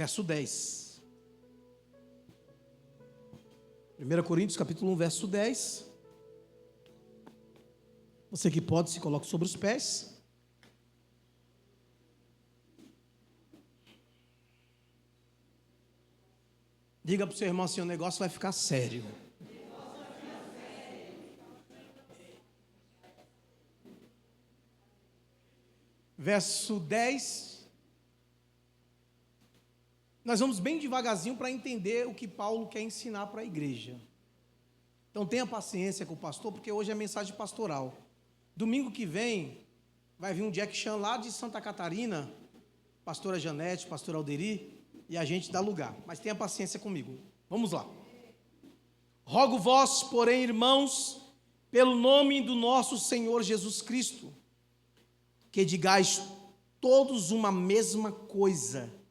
verso 10. 1 Coríntios, capítulo 1, verso 10. Você que pode, se coloque sobre os pés. Diga para o seu irmão assim, o negócio vai ficar sério. Verso 10. Nós vamos bem devagarzinho para entender o que Paulo quer ensinar para a igreja. Então tenha paciência com o pastor, porque hoje é mensagem pastoral. Domingo que vem, vai vir um Jack Chan lá de Santa Catarina, pastora Janete, pastor Alderi, e a gente dá lugar. Mas tenha paciência comigo. Vamos lá. Rogo vós, porém, irmãos, pelo nome do nosso Senhor Jesus Cristo, que digais todos uma mesma coisa,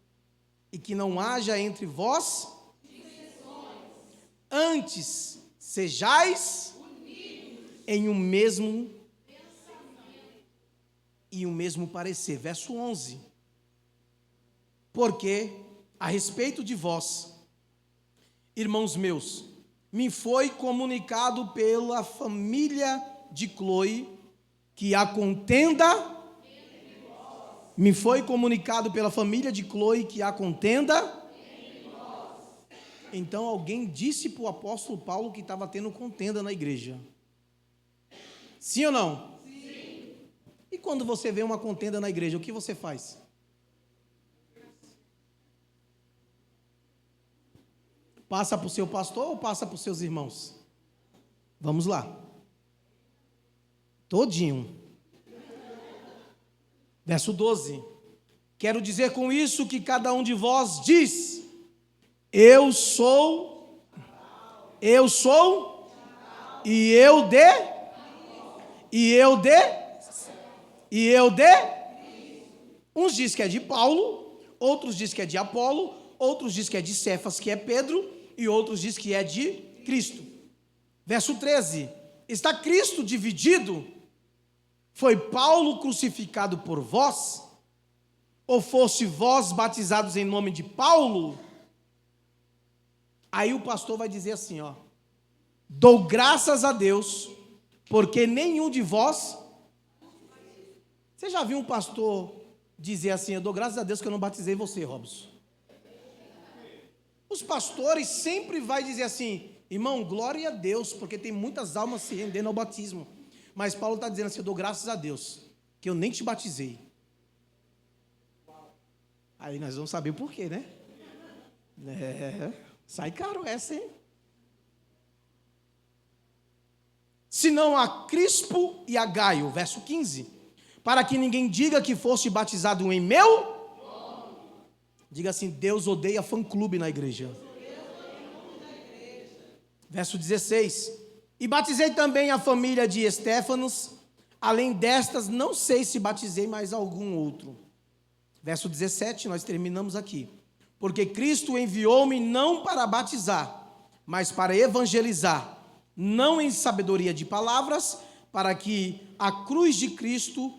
e que não haja entre vós dissensões. Antes sejais unidos em um mesmo pensamento e um mesmo parecer. Verso 11. Porque a respeito de vós, irmãos meus, me foi comunicado pela família de Cloe que a contenda. Me foi comunicado pela família de Cloe que há contenda. Então alguém disse para o apóstolo Paulo que estava tendo contenda na igreja. Sim ou não? Sim. E quando você vê uma contenda na igreja, o que você faz? Passa para o seu pastor ou passa para os seus irmãos? Vamos lá. Todinho. Verso 12, quero dizer com isso que cada um de vós diz, eu sou, e eu de, uns diz que é de Paulo, outros diz que é de Apolo, outros diz que é de Cefas, que é Pedro, e outros diz que é de Cristo. Verso 13, está Cristo dividido? Foi Paulo crucificado por vós? Ou fosse vós batizados em nome de Paulo? Aí o pastor vai dizer assim, ó: dou graças a Deus, porque nenhum de vós... Você já viu um pastor dizer assim, eu dou graças a Deus que eu não batizei você, Robson? Os pastores sempre vai dizer assim, irmão, glória a Deus, porque tem muitas almas se rendendo ao batismo. Mas Paulo está dizendo assim, eu dou graças a Deus, que eu nem te batizei. Aí nós vamos saber o porquê, né? Sai caro essa, hein? Senão a Crispo e a Gaio, verso 15, para que ninguém diga que foste batizado em meu. Diga assim, Deus odeia fã-clube na igreja. Verso 16, e batizei também a família de Estéfanos, além destas, não sei se batizei mais algum outro. Verso 17, nós terminamos aqui. Porque Cristo enviou-me não para batizar, mas para evangelizar, não em sabedoria de palavras, para que a cruz de Cristo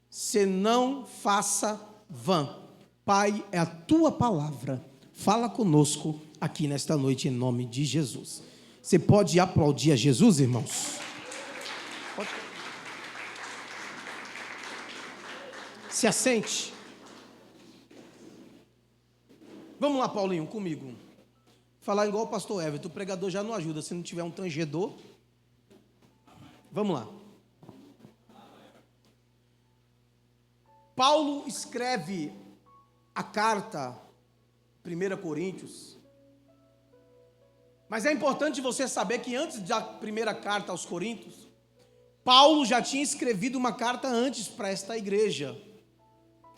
se não faça vã. Pai, é a tua palavra, fala conosco aqui nesta noite em nome de Jesus. Você pode aplaudir a Jesus, irmãos? Pode. Se assente. Vamos lá, Paulinho, comigo. Falar igual o pastor Everton, o pregador já não ajuda, se não tiver um tangedor. Vamos lá. Paulo escreve a carta 1 Coríntios. Mas é importante você saber que antes da primeira carta aos Coríntios, Paulo já tinha escrevido uma carta antes para esta igreja,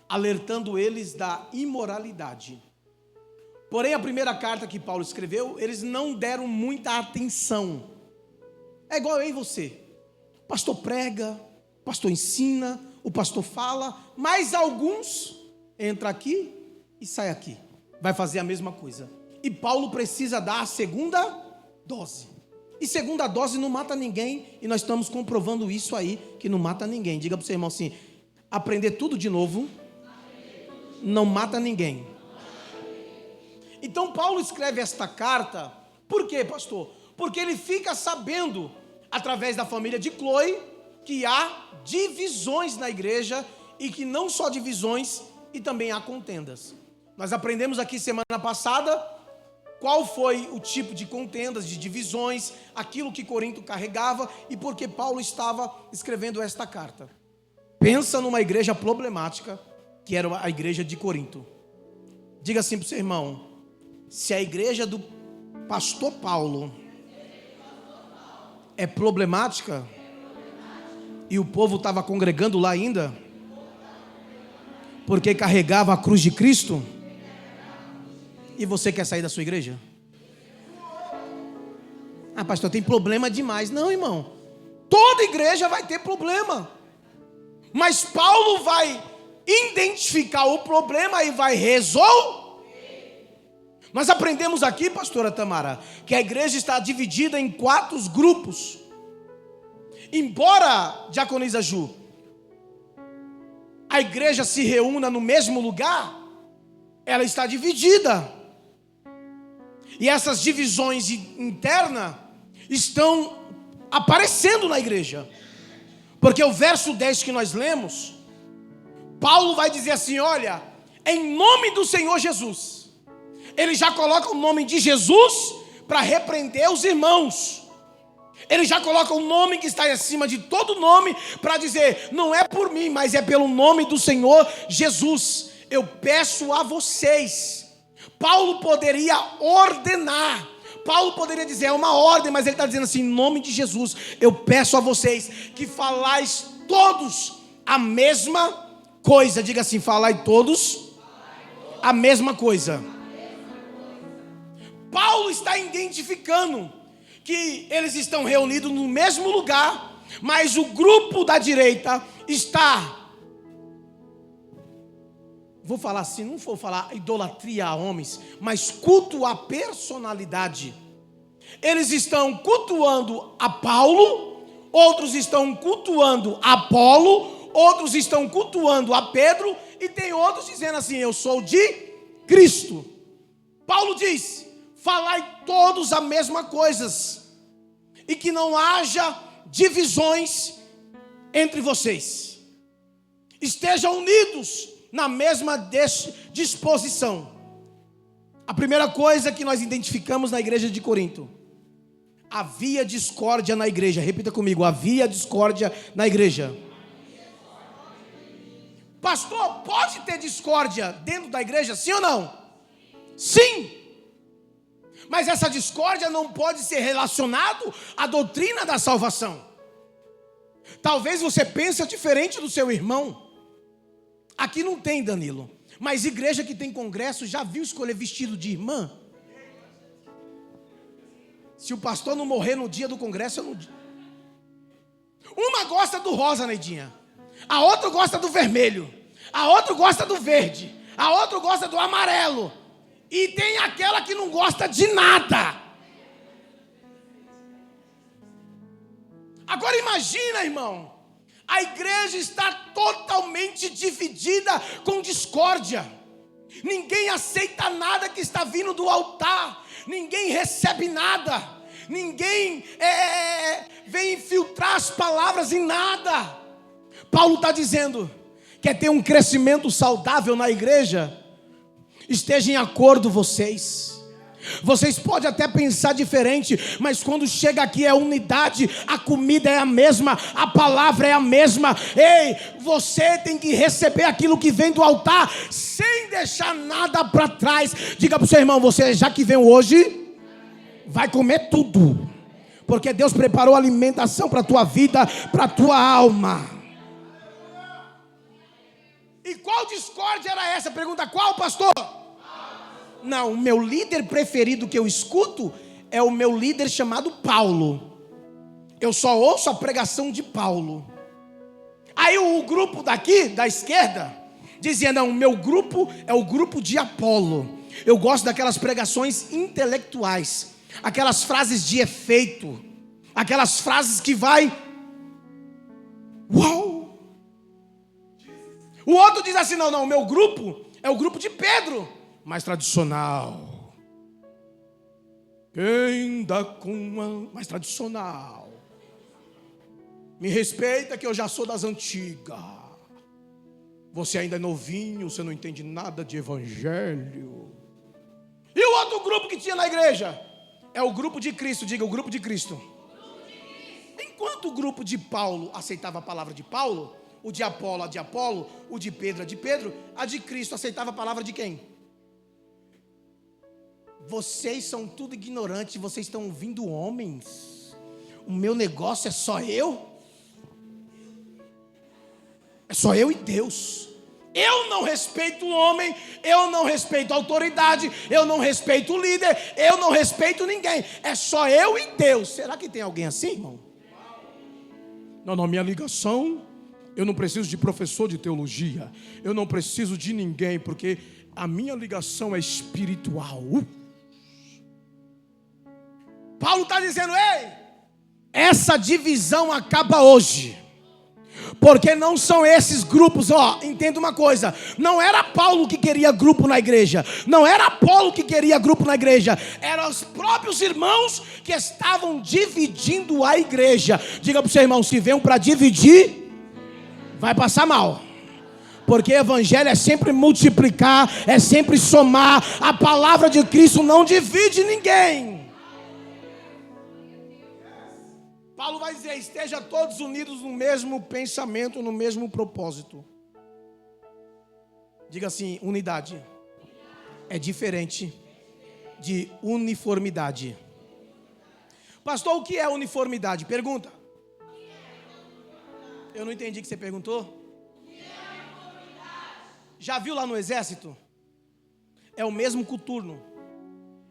alertando eles da imoralidade. Porém, a primeira carta que Paulo escreveu, eles não deram muita atenção. É igual eu e você. O pastor prega, o pastor ensina, o pastor fala, mas alguns entram aqui e saem aqui. Vai fazer a mesma coisa. E Paulo precisa dar a segunda dose. E segunda dose não mata ninguém, e nós estamos comprovando isso aí, que não mata ninguém. Diga para o seu irmão assim, aprender tudo de novo não mata ninguém. Então Paulo escreve esta carta, por quê, pastor? Porque ele fica sabendo, através da família de Cloe, que há divisões na igreja, e que não só divisões, e também há contendas. Nós aprendemos aqui semana passada qual foi o tipo de contendas, de divisões, aquilo que Corinto carregava e por que Paulo estava escrevendo esta carta. Pensa numa igreja problemática, que era a igreja de Corinto. Diga assim para o seu irmão: se a igreja do pastor Paulo é problemática, e o povo estava congregando lá ainda, porque carregava a cruz de Cristo, e você quer sair da sua igreja? Ah, pastor, tem problema demais. Não, irmão, toda igreja vai ter problema, mas Paulo vai identificar o problema e vai resolver. Nós aprendemos aqui, pastora Tamara, que a igreja está dividida em 4 grupos. Embora, diaconisa Ju, a igreja se reúna no mesmo lugar, ela está dividida. E essas divisões internas estão aparecendo na igreja. Porque o verso 10 que nós lemos, Paulo vai dizer assim: olha, em nome do Senhor Jesus. Ele já coloca o nome de Jesus para repreender os irmãos. Ele já coloca o nome que está acima de todo nome para dizer: não é por mim, mas é pelo nome do Senhor Jesus. Eu peço a vocês. Paulo poderia ordenar, Paulo poderia dizer, é uma ordem, mas ele está dizendo assim: em nome de Jesus, eu peço a vocês que falais todos a mesma coisa. Diga assim: falai todos a mesma coisa. Paulo está identificando que eles estão reunidos no mesmo lugar, mas o grupo da direita está, vou falar assim, não vou falar idolatria a homens, mas culto à personalidade. Eles estão cultuando a Paulo, outros estão cultuando a Apolo, outros estão cultuando a Pedro, e tem outros dizendo assim: eu sou de Cristo. Paulo diz: falai todos a mesma coisa, e que não haja divisões entre vocês, estejam unidos na mesma disposição. A primeira coisa que nós identificamos na igreja de Corinto: havia discórdia na igreja. Repita comigo: havia discórdia na igreja. Pastor, pode ter discórdia dentro da igreja, sim ou não? Sim. Mas essa discórdia não pode ser relacionada à doutrina da salvação. Talvez você pense diferente do seu irmão. Aqui não tem, Danilo, mas igreja que tem congresso, já viu escolher vestido de irmã? Se o pastor não morrer no dia do congresso, eu não... Uma gosta do rosa, Neidinha, a outra gosta do vermelho, a outra gosta do verde, a outra gosta do amarelo, e tem aquela que não gosta de nada. Agora imagina, irmão, a igreja está totalmente dividida com discórdia. Ninguém aceita nada que está vindo do altar. Ninguém recebe nada. Ninguém vem infiltrar as palavras em nada. Paulo está dizendo: quer ter um crescimento saudável na igreja? Esteja em acordo vocês. Vocês podem até pensar diferente, mas quando chega aqui é unidade, a comida é a mesma, a palavra é a mesma. Ei, você tem que receber aquilo que vem do altar, sem deixar nada para trás. Diga para o seu irmão: você já que vem hoje, vai comer tudo, porque Deus preparou alimentação para a tua vida, para a tua alma. E qual discórdia era essa? Pergunta: qual, pastor? Não, o meu líder preferido que eu escuto é o meu líder chamado Paulo. Eu só ouço a pregação de Paulo. Aí o grupo daqui, da esquerda, dizia: não, o meu grupo é o grupo de Apolo. Eu gosto daquelas pregações intelectuais, aquelas frases de efeito, aquelas frases que vai... Uau! O outro diz assim: não, o meu grupo é o grupo de Pedro, mais tradicional. Quem dá com uma mais tradicional. Me respeita que eu já sou das antigas. Você ainda é novinho, você não entende nada de evangelho. E o outro grupo que tinha na igreja? É o grupo de Cristo, diga o grupo de Cristo. Enquanto o grupo de Paulo aceitava a palavra de Paulo, o de Apolo, a de Apolo, o de Pedro, a de Pedro, a de Cristo aceitava a palavra de quem? Vocês são tudo ignorantes, vocês estão ouvindo homens. O meu negócio é só eu. É só eu e Deus. Eu não respeito o homem, eu não respeito a autoridade, eu não respeito o líder, eu não respeito ninguém. É só eu e Deus. Será que tem alguém assim, irmão? Não, minha ligação, eu não preciso de professor de teologia, eu não preciso de ninguém, porque a minha ligação é espiritual. Paulo está dizendo, ei, essa divisão acaba hoje. Porque não são esses grupos, entenda uma coisa, não era Paulo que queria grupo na igreja, não era Apolo que queria grupo na igreja, eram os próprios irmãos que estavam dividindo a igreja. Diga para o seu irmão, se vem para dividir, vai passar mal. Porque evangelho é sempre multiplicar, é sempre somar, a palavra de Cristo não divide ninguém. Paulo vai dizer, esteja todos unidos no mesmo pensamento, no mesmo propósito. Diga assim, unidade é diferente de uniformidade. Pastor, o que é uniformidade? Pergunta. Eu não entendi o que você perguntou. Já viu lá no exército? É o mesmo coturno,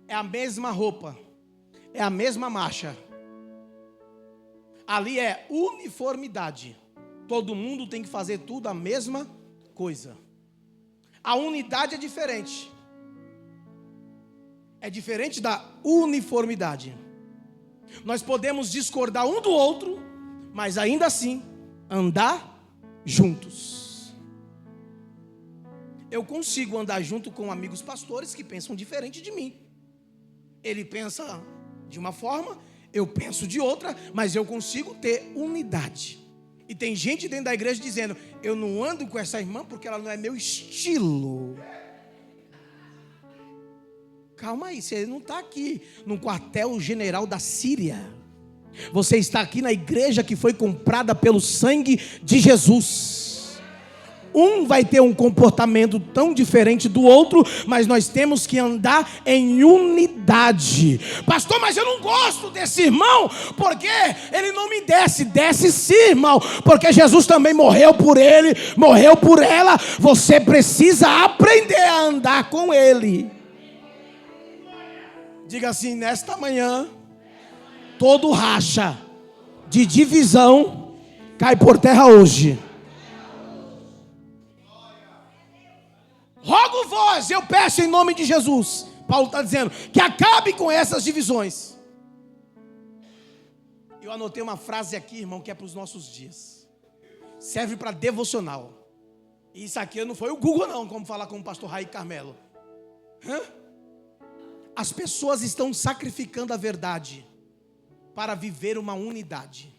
é a mesma roupa, é a mesma marcha. Ali é uniformidade. Todo mundo tem que fazer tudo a mesma coisa. A unidade é diferente. É diferente da uniformidade. Nós podemos discordar um do outro, mas ainda assim andar juntos. Eu consigo andar junto com amigos pastores que pensam diferente de mim. Ele pensa de uma forma, eu penso de outra, mas eu consigo ter unidade. E tem gente dentro da igreja dizendo, eu não ando com essa irmã porque ela não é meu estilo. Calma aí, você não está aqui no quartel-general da Síria. Você está aqui na igreja que foi comprada pelo sangue de Jesus. Um vai ter um comportamento tão diferente do outro, mas nós temos que andar em unidade. Pastor, mas eu não gosto desse irmão, porque ele não me desce. Desce sim, irmão, porque Jesus também morreu por ele, morreu por ela. Você precisa aprender a andar com ele. Diga assim, nesta manhã, todo racha de divisão cai por terra hoje. Rogo vós, eu peço em nome de Jesus. Paulo está dizendo que acabe com essas divisões. Eu anotei uma frase aqui, irmão, que é para os nossos dias. Serve para devocional. E isso aqui não foi o Google não, como falar com o pastor Raí Carmelo. As pessoas estão sacrificando a verdade para viver uma unidade.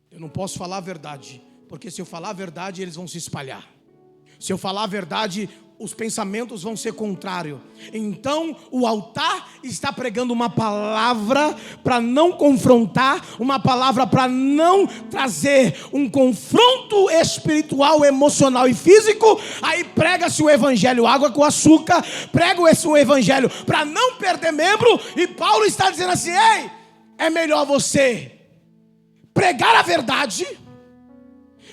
Eu não posso falar a verdade, porque se eu falar a verdade, eles vão se espalhar. Se eu falar a verdade, os pensamentos vão ser contrários. Então o altar está pregando uma palavra para não confrontar, uma palavra para não trazer um confronto espiritual, emocional e físico. Aí prega-se o evangelho água com açúcar, prega-se o evangelho para não perder membro. E Paulo está dizendo assim, ei, é melhor você pregar a verdade,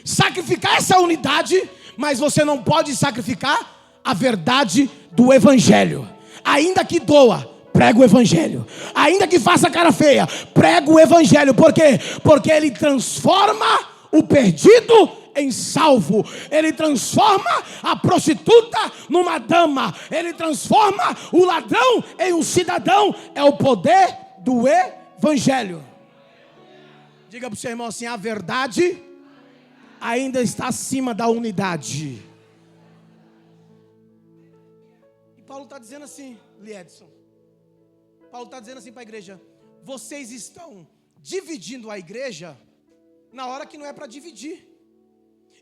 sacrificar essa unidade, mas você não pode sacrificar a verdade do evangelho. Ainda que doa, prega o evangelho. Ainda que faça cara feia, prega o evangelho. Por quê? Porque ele transforma o perdido em salvo. Ele transforma a prostituta numa dama. Ele transforma o ladrão em um cidadão. É o poder do evangelho. Diga para o seu irmão assim, a verdade ainda está acima da unidade. E Paulo está dizendo assim, Liedson, Paulo está dizendo assim para a igreja: vocês estão dividindo a igreja na hora que não é para dividir,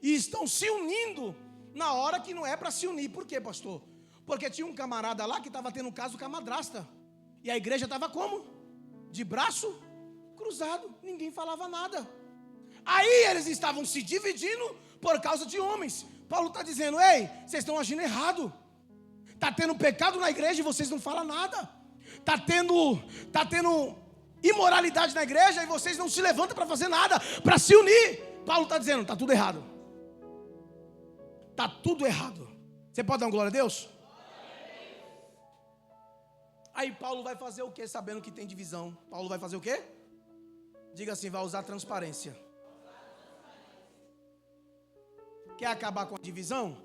e estão se unindo na hora que não é para se unir. Por quê, pastor? Porque tinha um camarada lá que estava tendo um caso com a madrasta, e a igreja estava como? De braço cruzado, ninguém falava nada. Aí eles estavam se dividindo por causa de homens. Paulo está dizendo: ei, vocês estão agindo errado. Está tendo pecado na igreja e vocês não falam nada. Está tendo imoralidade na igreja e vocês não se levantam para fazer nada, para se unir. Paulo está dizendo: está tudo errado. Está tudo errado. Você pode dar uma glória a Deus? Aí Paulo vai fazer o que sabendo que tem divisão? Paulo vai fazer o quê? Diga assim: vai usar transparência. Quer acabar com a divisão?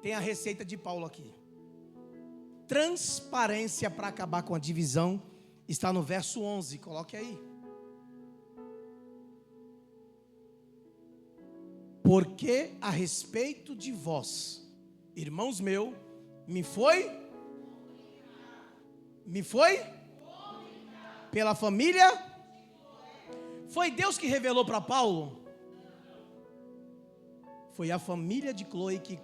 Tem a receita de Paulo aqui. Transparência para acabar com a divisão está no verso 11, coloque aí. Porque a respeito de vós, irmãos meus, me foi pela família. Foi Deus que revelou para Paulo? Foi a família de Cloe que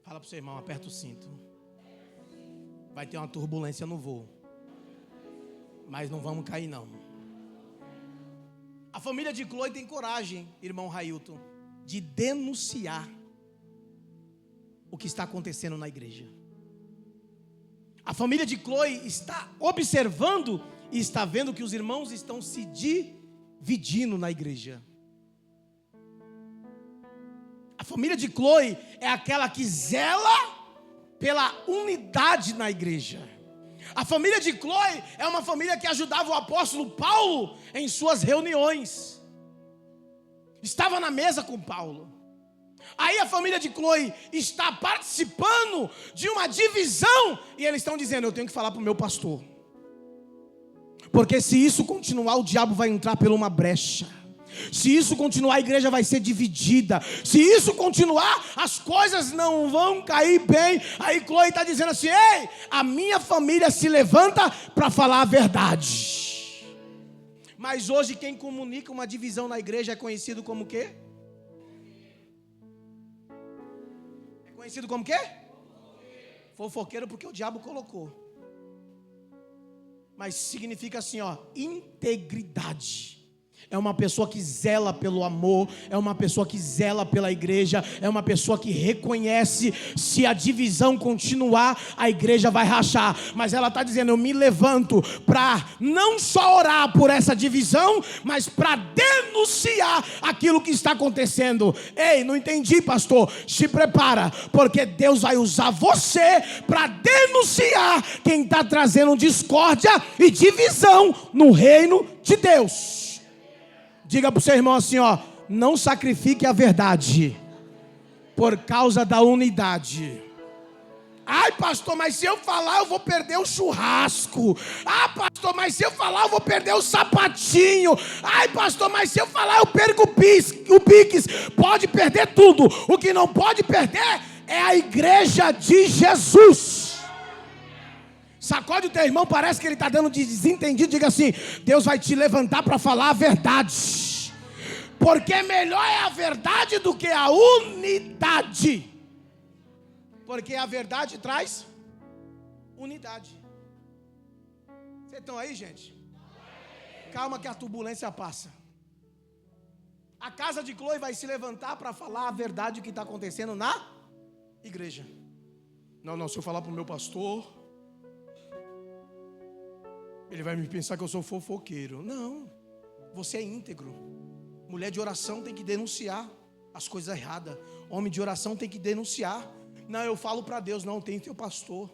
Fala para o seu irmão, aperta o cinto. Vai ter uma turbulência no voo, mas não vamos cair não. A família de Cloe tem coragem, irmão Railton, de denunciar o que está acontecendo na igreja. A família de Cloe está observando e está vendo que os irmãos estão se dividindo na igreja. A família de Cloe é aquela que zela pela unidade na igreja. A família de Cloe é uma família que ajudava o apóstolo Paulo em suas reuniões. Estava na mesa com Paulo. Aí a família de Cloe está participando de uma divisão e eles estão dizendo: eu tenho que falar para o meu pastor, porque se isso continuar, o diabo vai entrar por uma brecha. Se isso continuar, a igreja vai ser dividida. Se isso continuar, as coisas não vão cair bem. Aí Cloe está dizendo assim: ei, a minha família se levanta para falar a verdade. Mas hoje quem comunica uma divisão na igreja é conhecido como o quê? É conhecido como o quê? Fofoqueiro, porque o diabo colocou. Mas significa assim, ó, integridade. É uma pessoa que zela pelo amor, é uma pessoa que zela pela igreja, é uma pessoa que reconhece: se a divisão continuar, a igreja vai rachar. Mas ela está dizendo: eu me levanto para não só orar por essa divisão, mas para denunciar aquilo que está acontecendo. Ei, não entendi, pastor? Se prepara, porque Deus vai usar você para denunciar quem está trazendo discórdia e divisão no reino de Deus. Diga para o seu irmão assim, ó: não sacrifique a verdade por causa da unidade. Ai, pastor, mas se eu falar eu vou perder o churrasco. Ah, pastor, mas se eu falar eu vou perder o sapatinho. Ai, pastor, mas se eu falar eu perco o Pix. Pode perder tudo. O que não pode perder é a igreja de Jesus. Sacode o teu irmão, parece que ele está dando de desentendido. Diga assim: Deus vai te levantar para falar a verdade, porque melhor é a verdade do que a unidade, porque a verdade traz unidade. Vocês estão aí, gente? Calma que a turbulência passa. A casa de Cloe vai se levantar para falar a verdade que está acontecendo na igreja. Não, se eu falar para o meu pastor, ele vai me pensar que eu sou fofoqueiro. Não, você é íntegro. Mulher de oração tem que denunciar as coisas erradas. Homem de oração tem que denunciar. Não, eu falo para Deus. Não, tem teu pastor.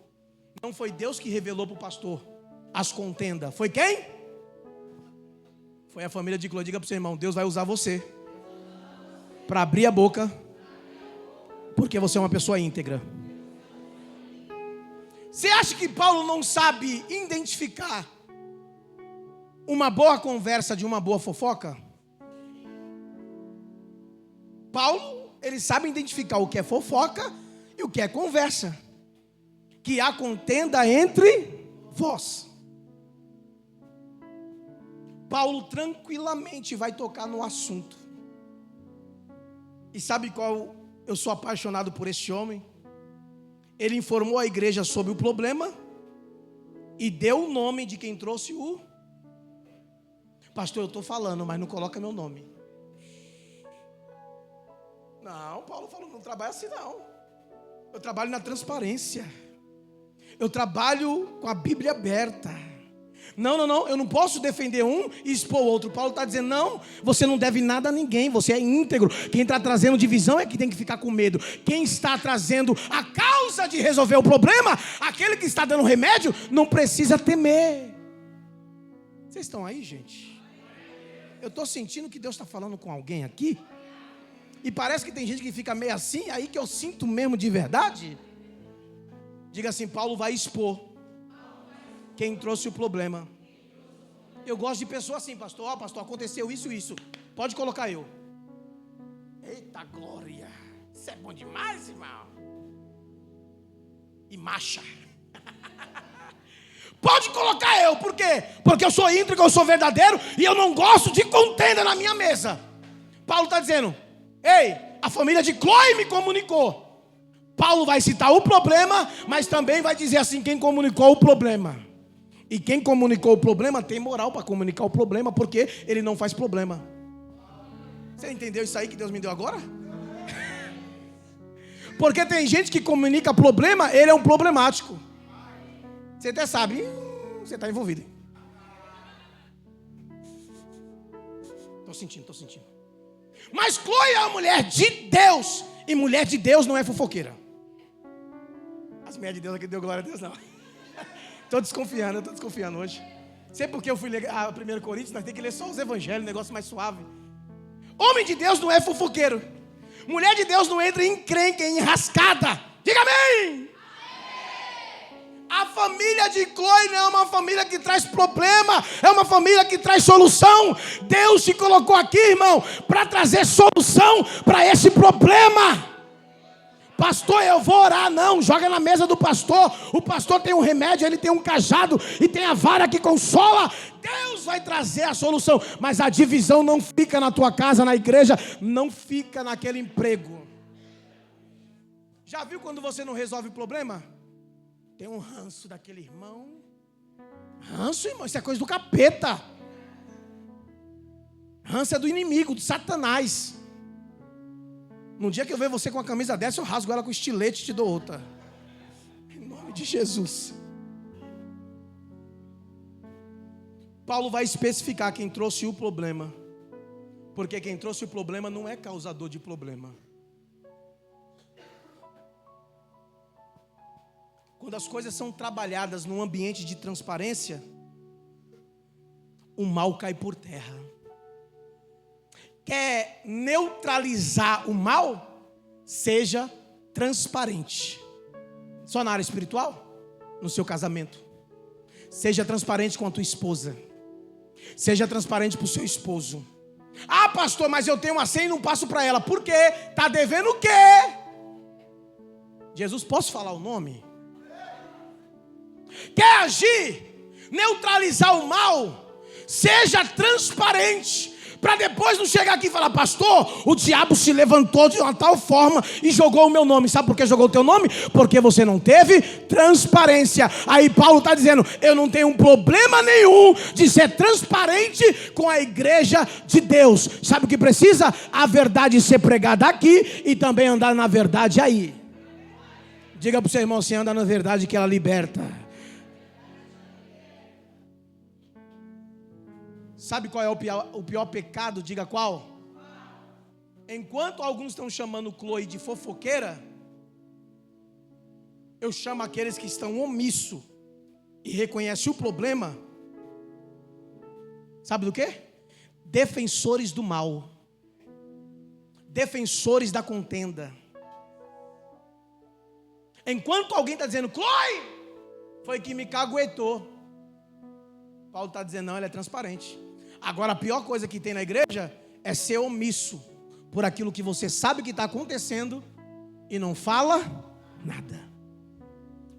Não foi Deus que revelou para o pastor as contendas. Foi quem? Foi a família de Cloe. Diga para o seu irmão: Deus vai usar você para abrir a boca, porque você é uma pessoa íntegra. Você acha que Paulo não sabe identificar uma boa conversa de uma boa fofoca? Paulo eles sabem identificar o que é fofoca e o que é conversa. Que há contenda entre vós. Paulo tranquilamente vai tocar no assunto. E sabe qual? Eu sou apaixonado por este homem. Ele informou a igreja sobre o problema e deu o nome de quem trouxe o... Pastor, eu estou falando, mas não coloca meu nome. Não, Paulo falou, não trabalha assim não. Eu trabalho na transparência. Eu trabalho com a Bíblia aberta. Não, eu não posso defender um e expor o outro. Paulo está dizendo, não, você não deve nada a ninguém, você é íntegro. Quem está trazendo divisão é que tem que ficar com medo. Quem está trazendo a causa de resolver o problema, aquele que está dando remédio, não precisa temer. Vocês estão aí, gente? Eu estou sentindo que Deus está falando com alguém aqui. E parece que tem gente que fica meio assim, aí que eu sinto mesmo de verdade. Diga assim, Paulo vai expor quem trouxe o problema. Eu gosto de pessoa assim, pastor. Ó, pastor, aconteceu isso. Pode colocar eu. Eita glória. Isso é bom demais, irmão. E macha. Pode colocar eu. Por quê? Porque eu sou íntegro, eu sou verdadeiro. E eu não gosto de contenda na minha mesa. Paulo está dizendo, ei, a família de Cloe me comunicou. Paulo vai citar o problema, mas também vai dizer assim, quem comunicou o problema. E quem comunicou o problema tem moral para comunicar o problema, porque ele não faz problema. Você entendeu isso aí que Deus me deu agora? Porque tem gente que comunica problema, ele é um problemático. Você até sabe, você está envolvido. Estou sentindo. Mas Cloe é uma mulher de Deus. E mulher de Deus não é fofoqueira. As mulheres de Deus aqui deu glória a Deus, não. Estou desconfiando hoje. Sei porque eu fui ler a 1 Coríntios, nós temos que ler só os evangelhos, negócio mais suave. Homem de Deus não é fofoqueiro. Mulher de Deus não entra em encrenca, em enrascada. Diga amém! A família de Cloe não é uma família que traz problema, é uma família que traz solução. Deus te colocou aqui, irmão, para trazer solução para esse problema. Pastor, eu vou orar. Não, joga na mesa do pastor. O pastor tem um remédio, ele tem um cajado e tem a vara que consola. Deus vai trazer a solução. Mas a divisão não fica na tua casa, na igreja, não fica naquele emprego. Já viu quando você não resolve o problema? Tem um ranço daquele irmão. Ranço, irmão, isso é coisa do capeta. Ranço é do inimigo, do Satanás. No dia que eu ver você com a camisa dessa, eu rasgo ela com estilete e te dou outra. Em nome de Jesus. Paulo vai especificar quem trouxe o problema. Porque quem trouxe o problema não é causador de problema. Quando as coisas são trabalhadas num ambiente de transparência, o mal cai por terra. Quer neutralizar o mal? Seja transparente. Só na área espiritual? No seu casamento. Seja transparente com a tua esposa. Seja transparente para o seu esposo. Ah, pastor, mas eu tenho uma senha e não passo para ela. Por quê? Está devendo o quê? Jesus, posso falar o nome? Quer agir, neutralizar o mal, seja transparente, para depois não chegar aqui e falar, pastor, o diabo se levantou de uma tal forma e jogou o meu nome. Sabe por que jogou o teu nome? Porque você não teve transparência. Aí Paulo está dizendo, eu não tenho problema nenhum de ser transparente com a igreja de Deus. Sabe o que precisa? A verdade ser pregada aqui e também andar na verdade aí. Diga para o seu irmão, você anda na verdade que ela liberta. Sabe qual é o pior pecado? Diga qual? Enquanto alguns estão chamando Cloe de fofoqueira, eu chamo aqueles que estão omissos e reconhecem o problema. Sabe do quê? Defensores do mal. Defensores da contenda. Enquanto alguém está dizendo, Cloe foi que me caguetou, Paulo está dizendo, não, ele é transparente. Agora a pior coisa que tem na igreja é ser omisso. por aquilo que você sabe que está acontecendo e não fala nada.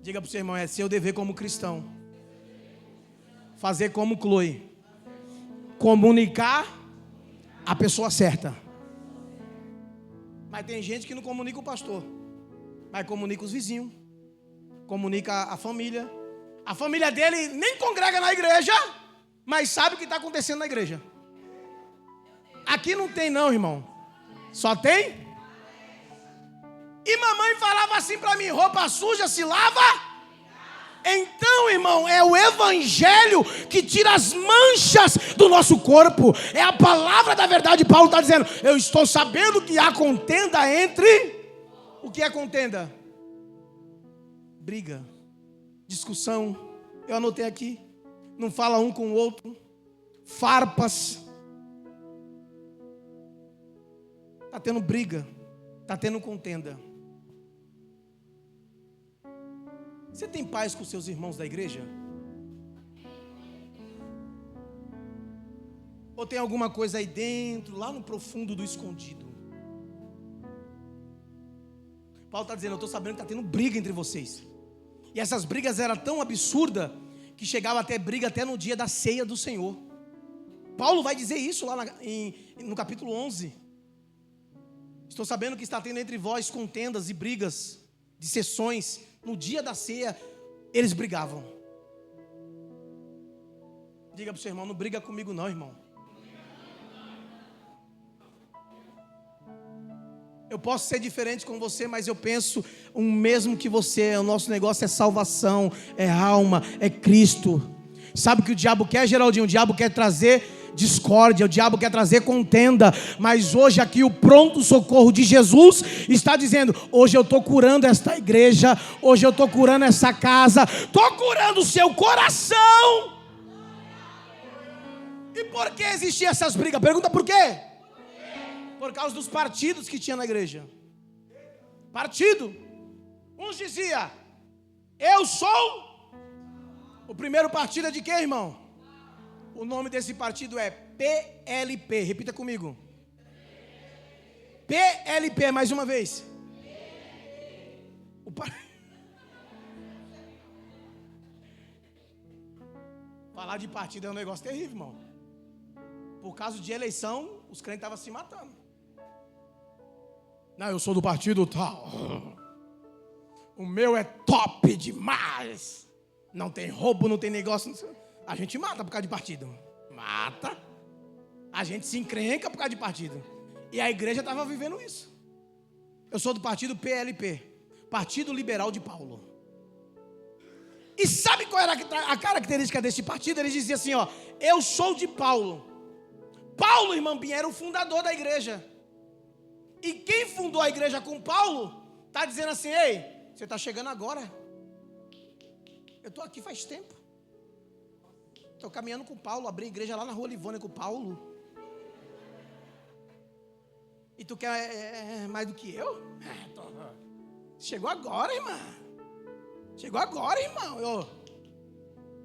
Diga para o seu irmão, é seu dever como cristão fazer como Chloe, comunicar a pessoa certa. Mas tem gente que não comunica o pastor, mas comunica os vizinhos, comunica a família. A família dele nem congrega na igreja, mas sabe o que está acontecendo na igreja. Aqui não tem não, irmão. Só tem. E mamãe falava assim para mim, roupa suja se lava. Então, irmão, é o evangelho que tira as manchas do nosso corpo. É a palavra da verdade. Paulo está dizendo, eu estou sabendo que há contenda entre... O que é contenda? Briga, discussão. Eu anotei aqui. Não fala um com o outro. Farpas. Está tendo briga. Está tendo contenda. Você tem paz com seus irmãos da igreja? Ou tem alguma coisa aí dentro, lá no profundo do escondido? Paulo está dizendo, eu estou sabendo que está tendo briga entre vocês. E essas brigas eram tão absurdas que chegava até briga até no dia da ceia do Senhor. Paulo vai dizer isso lá no capítulo 11. Estou sabendo que está tendo entre vós contendas e brigas, dissessões. No dia da ceia, eles brigavam. Diga para o seu irmão, não briga comigo não, irmão. Eu posso ser diferente com você, mas eu penso o mesmo que você. O nosso negócio é salvação, é alma, é Cristo. Sabe o que o diabo quer, Geraldinho? O diabo quer trazer discórdia, o diabo quer trazer contenda. Mas hoje aqui o pronto socorro de Jesus está dizendo, hoje eu estou curando esta igreja, hoje eu estou curando essa casa, estou curando o seu coração. E por que existiam essas brigas? Pergunta por quê? Por causa dos partidos que tinha na igreja. Partido. Uns diziam, eu sou. O primeiro partido é de quem, irmão? O nome desse partido é PLP. Repita comigo. PLP, mais uma vez. Falar de partido é um negócio terrível, irmão. Por causa de eleição, os crentes estavam se matando. Não, eu sou do partido tal. O meu é top demais. Não tem roubo, não tem negócio. Não sei. A gente mata por causa de partido. Mata. A gente se encrenca por causa de partido. E a igreja estava vivendo isso. Eu sou do partido PLP, Partido Liberal de Paulo. E sabe qual era a característica desse partido? Eles diziam assim, ó, eu sou de Paulo. Paulo, irmão Pinha, era o fundador da igreja. E quem fundou a igreja com Paulo, está dizendo assim, ei, você está chegando agora. Eu estou aqui faz tempo. Estou caminhando com Paulo, abri a igreja lá na Rua Livônia com Paulo. E tu quer mais do que eu? Chegou agora, irmã. Chegou agora, irmão. Eu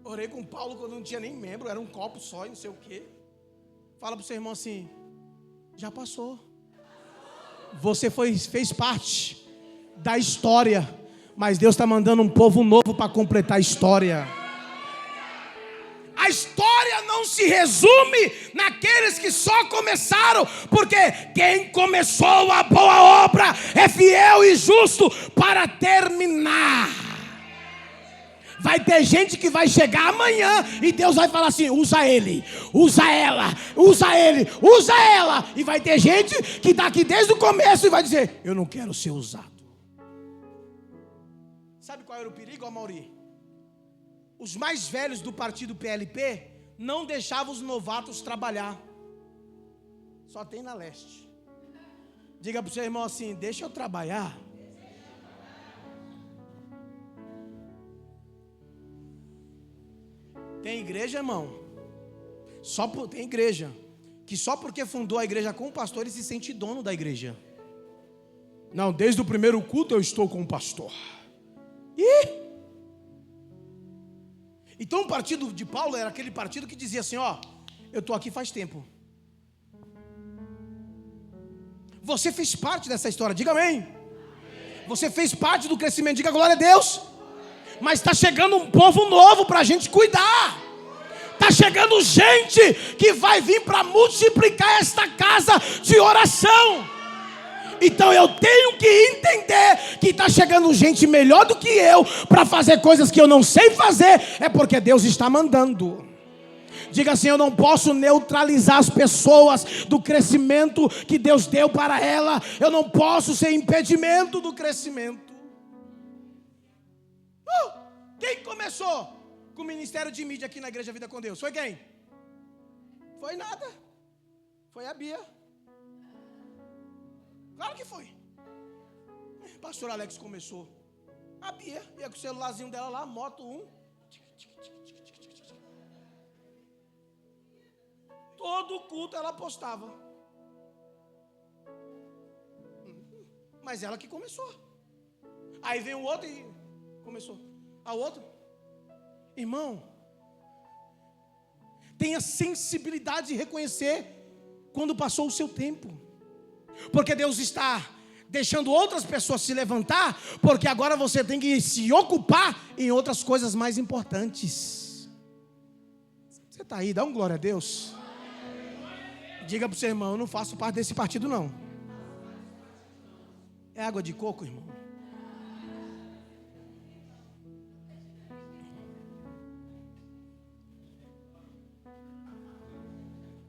orei com Paulo quando não tinha nem membro, era um copo só e não sei o quê. Fala para o seu irmão assim, já passou. Você fez parte da história, mas Deus está mandando um povo novo para completar a história. A história não se resume naqueles que só começaram, porque quem começou a boa obra é fiel e justo para terminar. Vai ter gente que vai chegar amanhã e Deus vai falar assim, usa ele, usa ela, usa ele, usa ela. E vai ter gente que está aqui desde o começo e vai dizer, eu não quero ser usado. Sabe qual era o perigo, Amaury? Os mais velhos do partido PLP não deixavam os novatos trabalhar. Só tem na leste. Diga para o seu irmão assim, deixa eu trabalhar. Tem igreja, irmão, tem igreja que só porque fundou a igreja com o pastor, ele se sente dono da igreja. Não, desde o primeiro culto eu estou com o pastor. Então o partido de Paulo era aquele partido que dizia assim, ó, eu estou aqui faz tempo. Você fez parte dessa história, diga amém. Você fez parte do crescimento, diga glória a Deus. Mas está chegando um povo novo para a gente cuidar. Está chegando gente que vai vir para multiplicar esta casa de oração. Então eu tenho que entender que está chegando gente melhor do que eu para fazer coisas que eu não sei fazer. É porque Deus está mandando. Diga assim: eu não posso neutralizar as pessoas do crescimento que Deus deu para ela. Eu não posso ser impedimento do crescimento. Quem começou com o ministério de mídia aqui na Igreja Vida com Deus? Foi quem? Foi nada. Foi a Bia. Claro que foi. Pastor Alex começou. A Bia ia com o celularzinho dela lá, moto 1. Todo culto ela postava. Mas ela que começou. Aí vem o outro e começou. A outro. Irmão, tenha sensibilidade de reconhecer quando passou o seu tempo. Porque Deus está deixando outras pessoas se levantar, porque agora você tem que se ocupar em outras coisas mais importantes. Você está aí, dá um glória a Deus. Diga para o seu irmão: eu não faço parte desse partido não. É água de coco, irmão.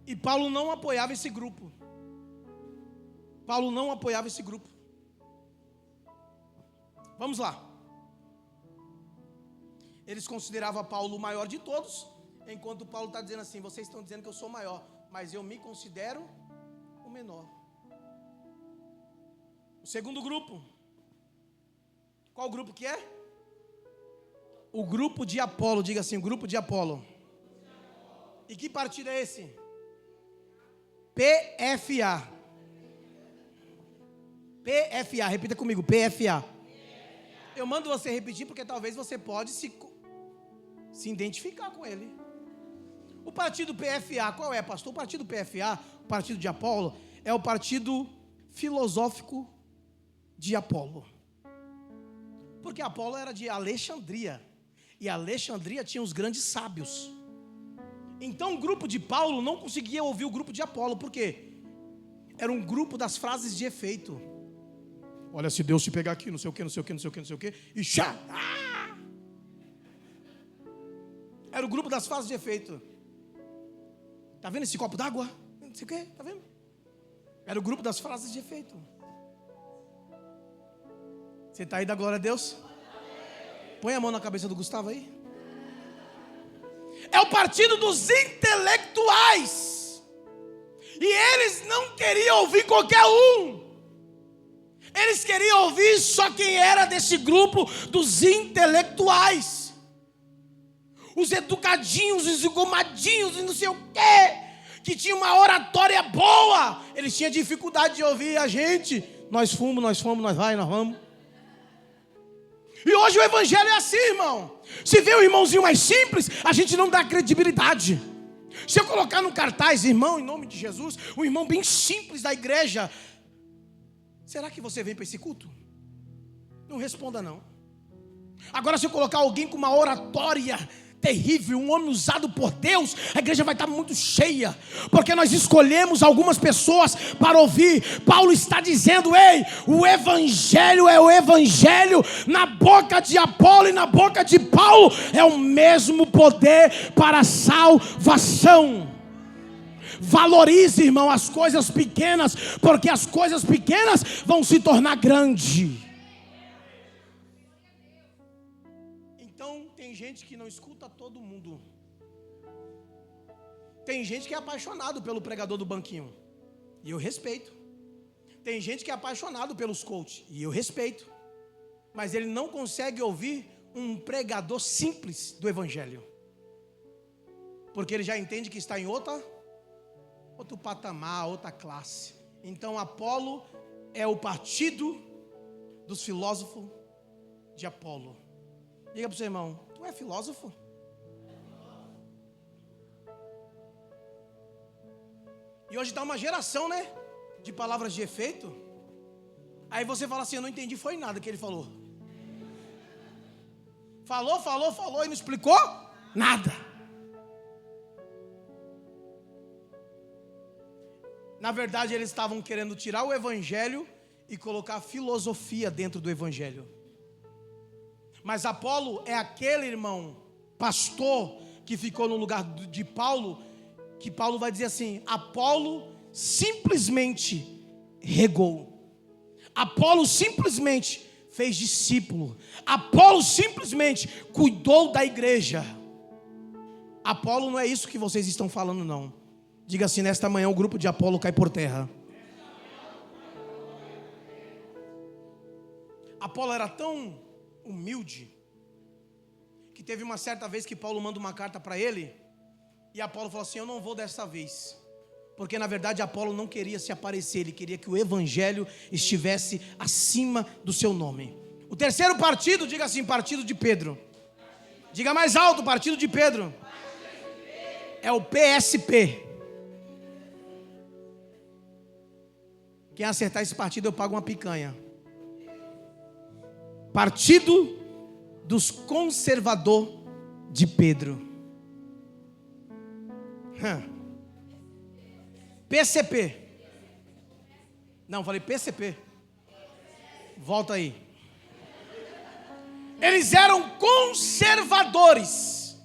E Paulo não apoiava esse grupo. Paulo não apoiava esse grupo. Vamos lá. Eles consideravam Paulo o maior de todos, enquanto Paulo está dizendo assim: vocês estão dizendo que eu sou maior, mas eu me considero o menor. O segundo grupo. Qual grupo que é? O grupo de Apolo. Diga assim: o grupo de Apolo. E que partido é esse? PFA. PFA, repita comigo, PFA. Eu mando você repetir porque talvez você pode se identificar com ele. O partido PFA, qual é, pastor? O partido PFA, o partido de Apolo, é o partido filosófico de Apolo. Porque Apolo era de Alexandria. E Alexandria tinha os grandes sábios. Então o grupo de Paulo não conseguia ouvir o grupo de Apolo. Por quê? Era um grupo das frases de efeito. Olha, se Deus te pegar aqui, não sei o que, não sei o que, não sei o que, não sei o que, e chá! Era o grupo das frases de efeito. Tá vendo esse copo d'água? Não sei o que, tá vendo? Era o grupo das frases de efeito. Você está aí, da glória a Deus? Põe a mão na cabeça do Gustavo aí. É o partido dos intelectuais. E eles não queriam ouvir qualquer um. Eles queriam ouvir só quem era desse grupo dos intelectuais. Os educadinhos, os engomadinhos e não sei o quê, que tinham uma oratória boa. Eles tinham dificuldade de ouvir a gente. Nós fomos, nós vai, nós vamos. E hoje o evangelho é assim, irmão. Se vê um irmãozinho mais simples, a gente não dá credibilidade. Se eu colocar no cartaz, irmão, em nome de Jesus, um irmão bem simples da igreja, será que você vem para esse culto? Não responda não. Agora, se eu colocar alguém com uma oratória terrível, um homem usado por Deus, a igreja vai estar muito cheia, porque nós escolhemos algumas pessoas para ouvir. Paulo está dizendo: ei, o evangelho é o evangelho, na boca de Apolo e na boca de Paulo é o mesmo poder para a salvação. Valorize, irmão, as coisas pequenas, porque as coisas pequenas vão se tornar grandes. Tem gente que não escuta todo mundo. Tem gente que é apaixonado pelo pregador do banquinho, e eu respeito. Tem gente que é apaixonado pelos coaches, e eu respeito. Mas ele não consegue ouvir um pregador simples do evangelho, porque ele já entende que está em outro patamar, outra classe. Então Apolo é o partido dos filósofos de Apolo. Diga para o seu irmão: tu é filósofo? E hoje está uma geração, né? de palavras de efeito. Aí você fala assim: eu não entendi, foi nada que ele falou. Falou e não explicou nada. Na verdade, eles estavam querendo tirar o evangelho e colocar filosofia dentro do evangelho. Mas Apolo é aquele irmão, pastor, que ficou no lugar de Paulo, que Paulo vai dizer assim: Apolo simplesmente regou. Apolo simplesmente fez discípulo. Apolo simplesmente cuidou da igreja. Apolo não é isso que vocês estão falando, não. Diga assim: nesta manhã o grupo de Apolo cai por terra. Apolo era tão humilde que teve uma certa vez que Paulo manda uma carta para ele, e Apolo falou assim: eu não vou dessa vez. Porque na verdade Apolo não queria se aparecer, ele queria que o evangelho estivesse acima do seu nome. O terceiro partido, diga assim: partido de Pedro. Diga mais alto: partido de Pedro. É o PSP. Quem acertar esse partido eu pago uma picanha. Partido dos conservadores de Pedro. PCP. Não, falei PCP. Volta aí. Eles eram conservadores.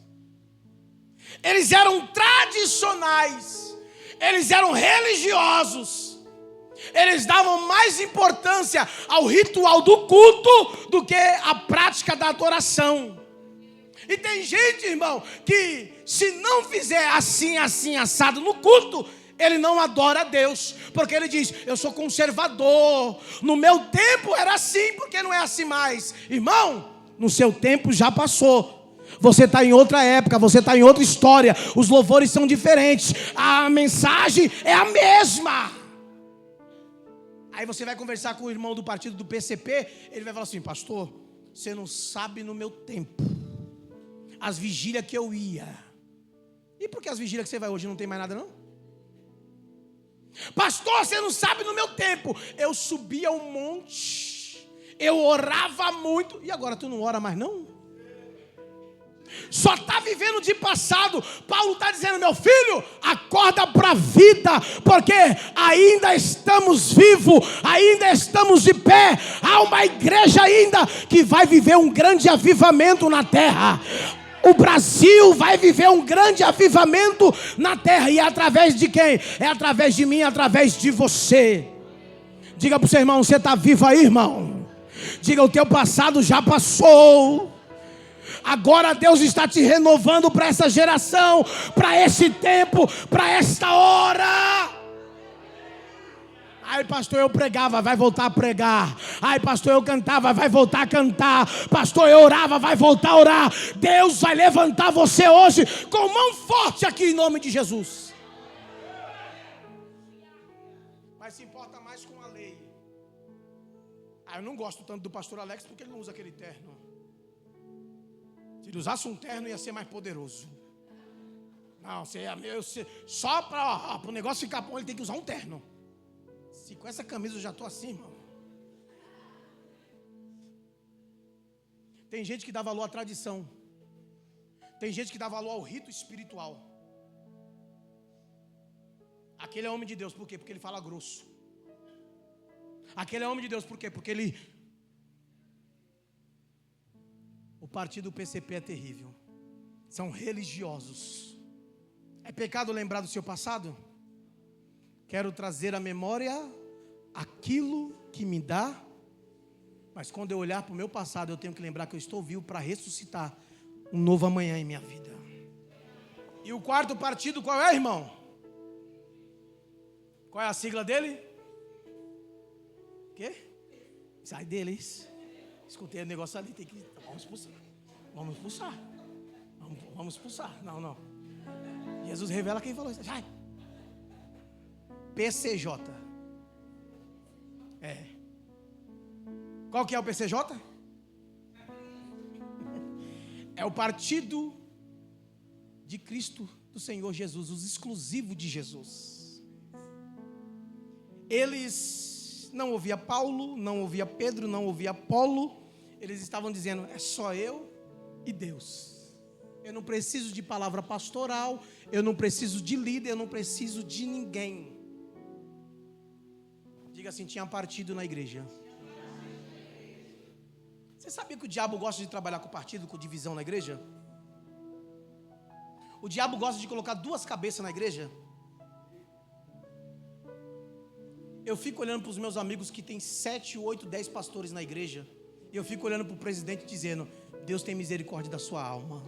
Eles eram tradicionais. Eles eram religiosos. Eles davam mais importância ao ritual do culto do que à prática da adoração. E tem gente, irmão, que se não fizer assim, assado no culto, ele não adora a Deus, porque ele diz: eu sou conservador, no meu tempo era assim, porque não é assim mais. Irmão, no seu tempo já passou. Você está em outra época, você está em outra história. Os louvores são diferentes, a mensagem é a mesma. Aí você vai conversar com o irmão do partido do PCP, ele vai falar assim: pastor, você não sabe no meu tempo as vigílias que eu ia. E por que as vigílias que você vai hoje não tem mais nada não? Pastor, você não sabe no meu tempo, eu subia um monte, eu orava muito. E agora tu não ora mais não? Só está vivendo de passado. Paulo está dizendo: meu filho, acorda para a vida, porque ainda estamos vivos, ainda estamos de pé. Há uma igreja ainda que vai viver um grande avivamento na terra. O Brasil vai viver um grande avivamento na terra. E é através de quem? É através de mim, através de você. Diga para o seu irmão: você está vivo aí, irmão? Diga: o teu passado já passou. Agora Deus está te renovando para essa geração, para esse tempo, para esta hora. Ai, pastor, eu pregava, vai voltar a pregar. Ai, pastor, eu cantava, vai voltar a cantar. Pastor, eu orava, vai voltar a orar. Deus vai levantar você hoje com mão forte aqui em nome de Jesus. Mas se importa mais com a lei. Eu não gosto tanto do pastor Alex porque ele não usa aquele terno. Se ele usasse um terno ia ser mais poderoso. Não, só para o negócio ficar bom ele tem que usar um terno. Se com essa camisa eu já estou assim, irmão. Tem gente que dá valor à tradição. Tem gente que dá valor ao rito espiritual. Aquele é homem de Deus, por quê? Porque ele fala grosso. Aquele é homem de Deus, por quê? Porque ele... O partido PCP é terrível. São religiosos. É pecado lembrar do seu passado? Quero trazer à memória aquilo que me dá. Mas quando eu olhar para o meu passado, eu tenho que lembrar que eu estou vivo para ressuscitar um novo amanhã em minha vida. E o quarto partido qual é, irmão? Qual é a sigla dele? Quê? Sai deles. Escutei o negócio ali, tem que... Vamos expulsar. Vamos expulsar. Não. Jesus revela quem falou isso. Sai. PCJ. Qual que é o PCJ? É o partido de Cristo do Senhor Jesus, os exclusivos de Jesus. Eles não ouviam Paulo, não ouviam Pedro, não ouviam Apolo. Eles estavam dizendo: é só eu e Deus. Eu não preciso de palavra pastoral, eu não preciso de líder, eu não preciso de ninguém. Diga assim: tinha partido na igreja. Você sabia que o diabo gosta de trabalhar com partido, com divisão na igreja? O diabo gosta de colocar duas cabeças na igreja. Eu fico olhando para os meus amigos que tem 7, 8, 10 pastores na igreja. E eu fico olhando para o presidente dizendo: Deus tem misericórdia da sua alma.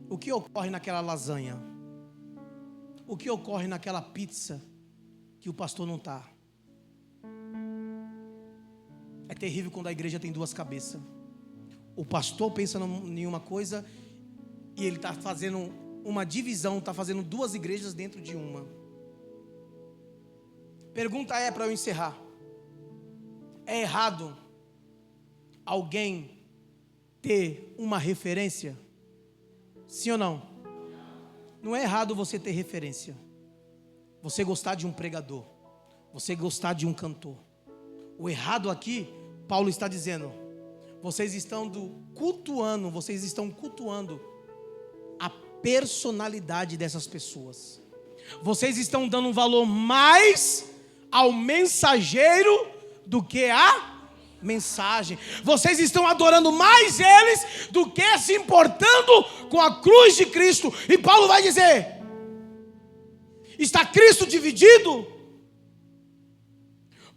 O que ocorre naquela lasanha? O que ocorre naquela pizza que o pastor não está? É terrível quando a igreja tem duas cabeças. O pastor pensa em uma coisa e ele está fazendo uma divisão, está fazendo duas igrejas dentro de uma. Pergunta é, para eu encerrar: é errado alguém ter uma referência? Sim ou não? Não é errado você ter referência. Você gostar de um pregador, você gostar de um cantor. O errado aqui, Paulo está dizendo: vocês estão cultuando a personalidade dessas pessoas. Vocês estão dando um valor mais ao mensageiro do que a mensagem. Vocês estão adorando mais eles do que se importando com a cruz de Cristo. E Paulo vai dizer: está Cristo dividido?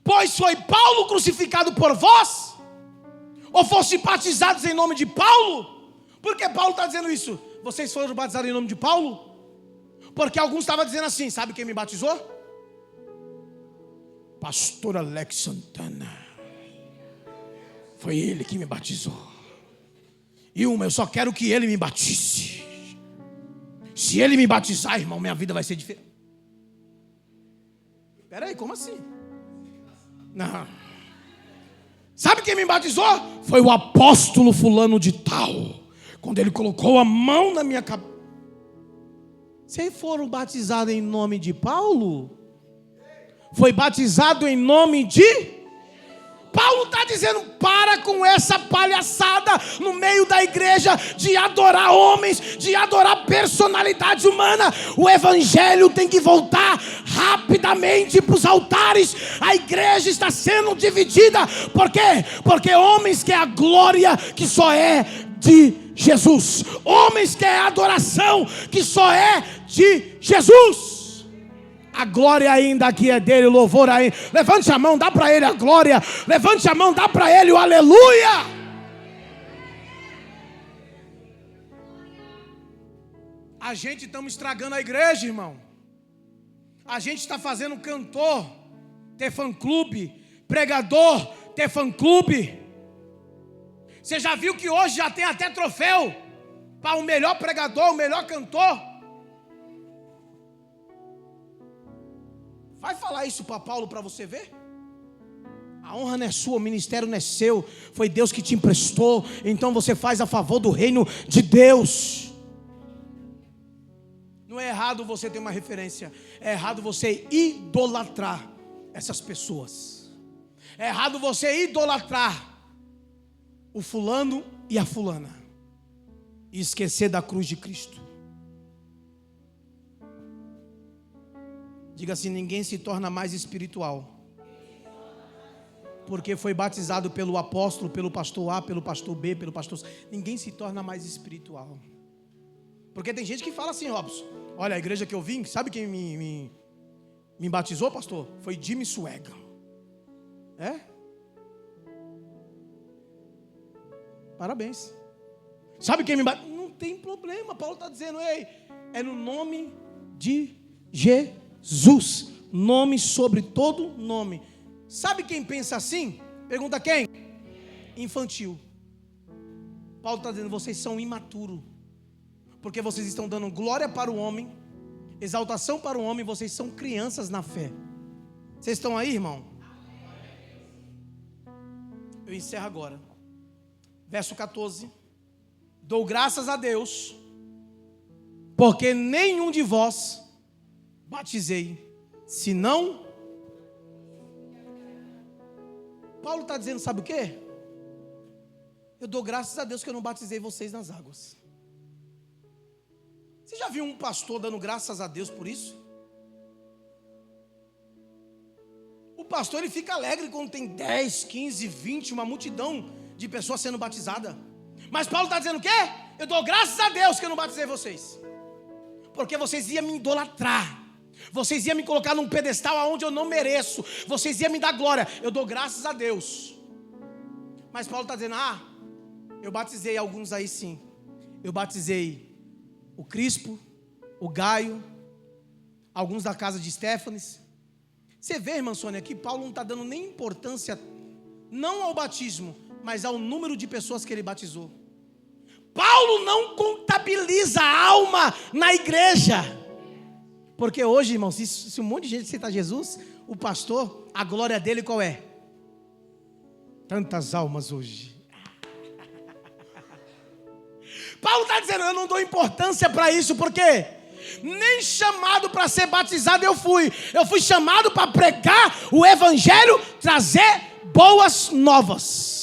Pois foi Paulo crucificado por vós? Ou fosse batizados em nome de Paulo? Por que Paulo está dizendo isso? Vocês foram batizados em nome de Paulo? Porque alguns estavam dizendo assim: sabe quem me batizou? Pastor Alex Santana. Foi ele que me batizou. Eu só quero que ele me batize. Se ele me batizar, irmão, minha vida vai ser diferente. Espera aí, como assim? Não. Sabe quem me batizou? Foi o apóstolo fulano de tal. Quando ele colocou a mão na minha cabeça. Vocês foram batizados em nome de Paulo? Foi batizado em nome de... Paulo está dizendo: para com essa palhaçada no meio da igreja de adorar homens, de adorar personalidade humana. O evangelho tem que voltar rapidamente para os altares. A igreja está sendo dividida. Por quê? Porque homens querem a glória que só é de Jesus. Homens querem a adoração que só é de Jesus. A glória ainda aqui é dele, o louvor ainda. Levante a mão, dá para ele a glória. Levante a mão, dá para ele o aleluia. A gente estamos estragando a igreja, irmão. A gente está fazendo cantor ter fã-clube, pregador ter fã-clube. Você já viu que hoje já tem até troféu para o melhor pregador, o melhor cantor? Vai falar isso para Paulo para você ver? A honra não é sua, o ministério não é seu. Foi Deus que te emprestou. Então você faz a favor do reino de Deus. Não é errado você ter uma referência. É errado você idolatrar essas pessoas. É errado você idolatrar o fulano e a fulana e esquecer da cruz de Cristo. Diga assim: ninguém se torna mais espiritual porque foi batizado pelo apóstolo, pelo pastor A, pelo pastor B, pelo pastor C. Ninguém se torna mais espiritual. Porque tem gente que fala assim: Robson, olha, a igreja que eu vim, sabe quem me batizou, pastor? Foi Jimmy Swaggart. É? Parabéns. Sabe quem me batizou? Não tem problema, Paulo está dizendo: ei, é no nome de Jesus, nome sobre todo nome. Sabe quem pensa assim? Pergunta quem? Infantil. Paulo está dizendo: vocês são imaturos, porque vocês estão dando glória para o homem, exaltação para o homem. Vocês são crianças na fé. Vocês estão aí, irmão? Eu encerro agora. Verso 14. Dou graças a Deus, porque nenhum de vós batizei Se não, Paulo está dizendo, sabe o quê? Eu dou graças a Deus que eu não batizei vocês nas águas. Você já viu um pastor dando graças a Deus por isso? O pastor, ele fica alegre quando tem 10, 15, 20, uma multidão de pessoas sendo batizadas. Mas Paulo está dizendo o quê? Eu dou graças a Deus que eu não batizei vocês, porque vocês iam me idolatrar, vocês iam me colocar num pedestal aonde eu não mereço, vocês iam me dar glória. Eu dou graças a Deus. Mas Paulo está dizendo, eu batizei alguns aí sim. Eu batizei o Crispo, o Gaio, alguns da casa de Estéfanes. Você vê, irmã Sônia, que Paulo não está dando nem importância, não ao batismo, mas ao número de pessoas que ele batizou. Paulo não contabiliza a alma na igreja. Porque hoje, irmãos, se um monte de gente aceitar Jesus, o pastor, a glória dele qual é? Tantas almas hoje. Paulo está dizendo, eu não dou importância para isso, porque nem chamado para ser batizado eu fui chamado para pregar o evangelho, trazer boas novas.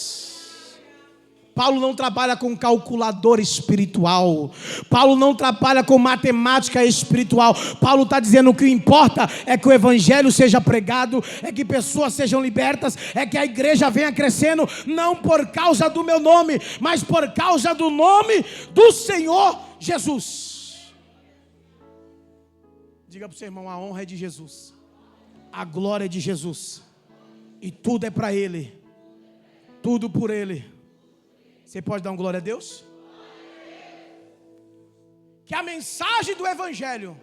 Paulo não trabalha com calculadora espiritual, Paulo não trabalha com matemática espiritual. Paulo está dizendo que o que importa é que o evangelho seja pregado, é que pessoas sejam libertas, é que a igreja venha crescendo, não por causa do meu nome, mas por causa do nome do Senhor Jesus. Diga para o seu irmão, a honra é de Jesus, a glória é de Jesus, e tudo é para Ele, tudo por Ele. Você pode dar um glória a Deus? Que a mensagem do evangelho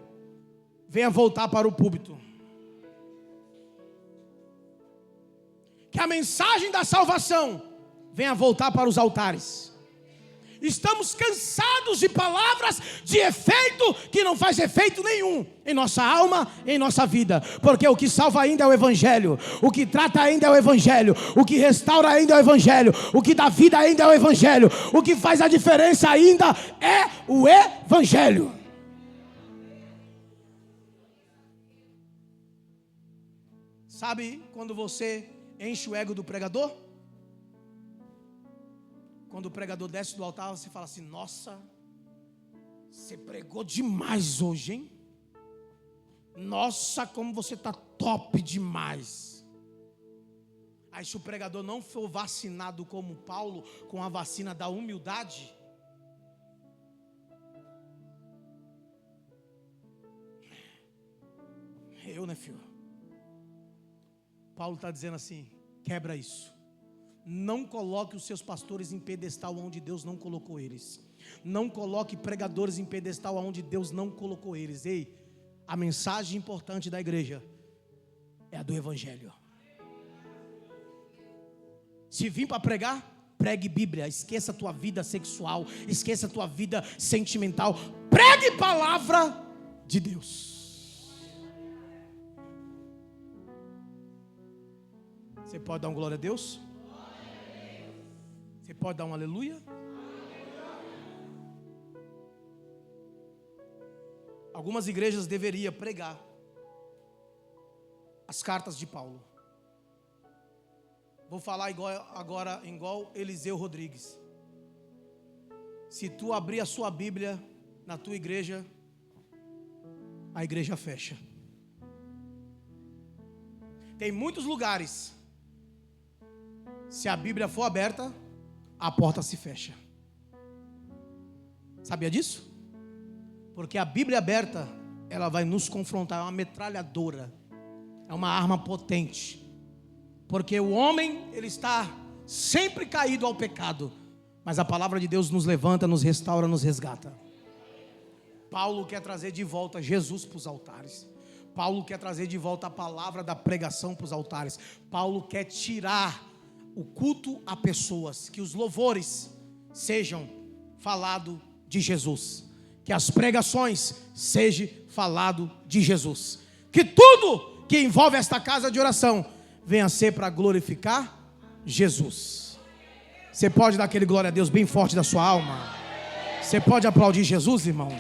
venha voltar para o púlpito. Que a mensagem da salvação venha voltar para os altares. Estamos cansados de palavras de efeito que não faz efeito nenhum em nossa alma, em nossa vida. Porque o que salva ainda é o evangelho, o que trata ainda é o evangelho, o que restaura ainda é o evangelho, o que dá vida ainda é o evangelho, o que faz a diferença ainda é o evangelho. Sabe quando você enche o ego do pregador? Quando o pregador desce do altar, você fala assim, nossa, você pregou demais hoje, hein? Nossa, como você está top demais. Aí se o pregador não for vacinado como Paulo, com a vacina da humildade, filho? Paulo está dizendo assim, quebra isso. Não coloque os seus pastores em pedestal onde Deus não colocou eles. Não coloque pregadores em pedestal onde Deus não colocou eles. Ei, a mensagem importante da igreja é a do evangelho. Se vim para pregar, pregue Bíblia. Esqueça a tua vida sexual, esqueça a tua vida sentimental. Pregue palavra de Deus. Você pode dar um glória a Deus? Você pode dar um aleluia? Algumas igrejas deveriam pregar as cartas de Paulo. Vou falar igual Eliseu Rodrigues. Se tu abrir a sua Bíblia na tua igreja, a igreja fecha. Tem muitos lugares, se a Bíblia for aberta, a porta se fecha. Sabia disso? Porque a Bíblia aberta, ela vai nos confrontar, é uma metralhadora, é uma arma potente. Porque o homem, ele está sempre caído ao pecado, mas a palavra de Deus nos levanta, nos restaura, nos resgata. Paulo quer trazer de volta Jesus para os altares. Paulo quer trazer de volta a palavra da pregação para os altares. Paulo quer tirar o culto a pessoas, que os louvores sejam falado de Jesus, que as pregações sejam falado de Jesus, que tudo que envolve esta casa de oração venha a ser para glorificar Jesus. Você pode dar aquele glória a Deus bem forte da sua alma? Você pode aplaudir Jesus, irmão?